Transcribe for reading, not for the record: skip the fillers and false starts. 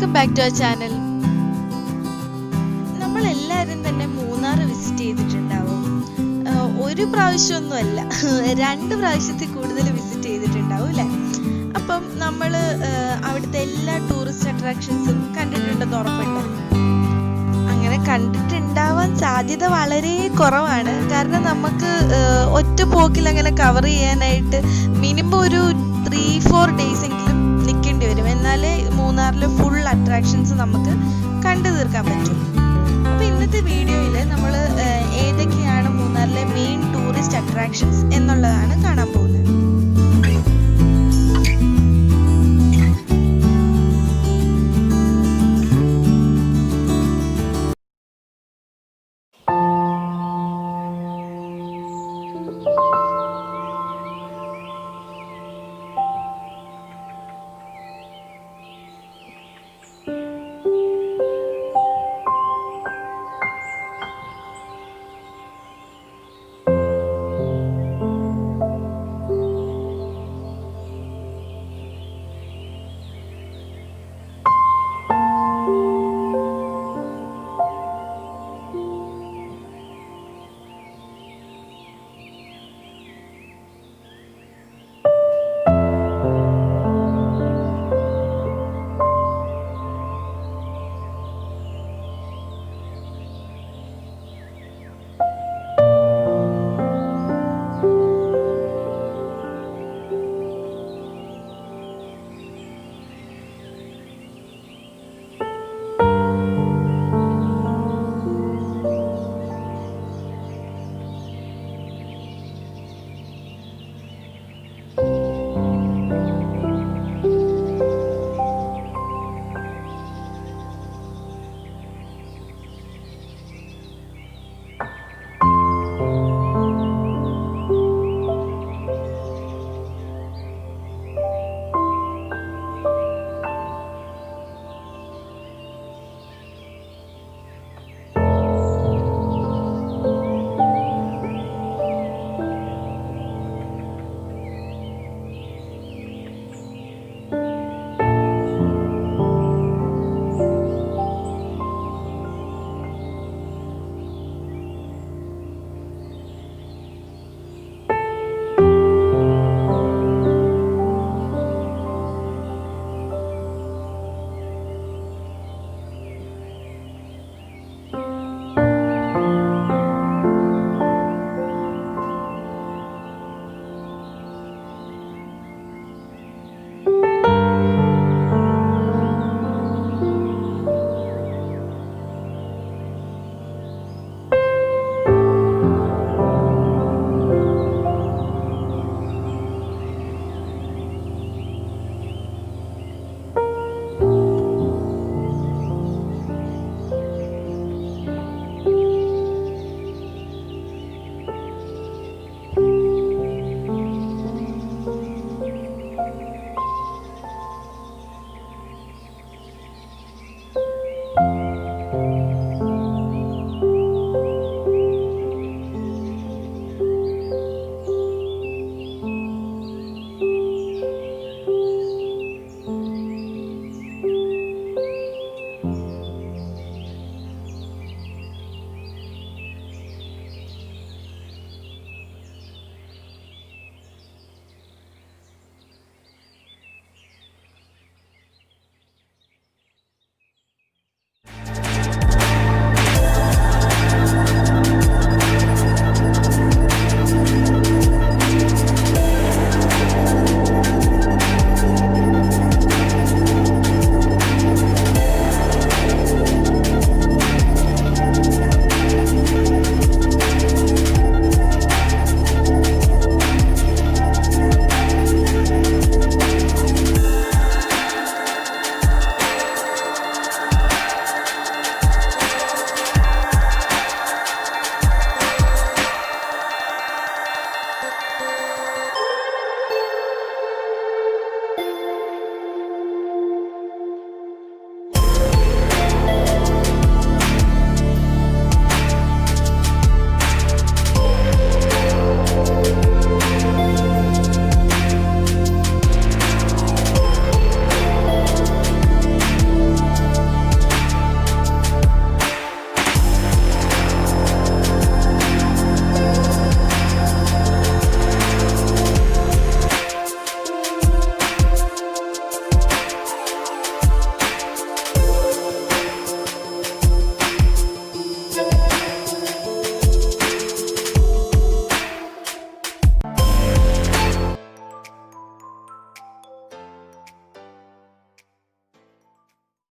Welcome back to our channel. നമ്മളെല്ലാവരും തന്നെ Munnar visit ചെയ്തിട്ടുണ്ടാവും. ഒരു പ്രാവശ്യമൊന്നുമല്ല, 2 പ്രാവശ്യത്തിൽ കൂടുതൽ വിസിറ്റ് ചെയ്തിട്ടുണ്ടാവും അല്ലേ? അപ്പം നമ്മൾ അവിടുത്തെ എല്ലാ ടൂറിസ്റ്റ് അട്രാക്ഷൻസും കണ്ടിട്ടുണ്ടെന്ന് ഉറപ്പുണ്ട്. അങ്ങനെ കണ്ടിട്ടുണ്ടാവാൻ സാധ്യത വളരെ കുറവാണ്. കാരണം നമുക്ക് ഒറ്റ പോക്കിൽ അങ്ങനെ കവർ ചെയ്യാനായിട്ട് മിനിമം ഒരു 3-4 ഡേയ്സ് എങ്കിലും നിൽക്കേണ്ടി വരും. എന്നാലേ മൂന്നാറിലെ ഫുൾ അട്രാക്ഷൻസ് നമുക്ക് കണ്ടു തീർക്കാൻ പറ്റും. അപ്പോൾ ഇന്നത്തെ വീഡിയോയിൽ നമ്മൾ ഏതൊക്കെയാണ് മൂന്നാറിലെ മെയിൻ ടൂറിസ്റ്റ് അട്രാക്ഷൻസ് എന്നുള്ളതാണ് കാണാൻ പോകുന്നത്.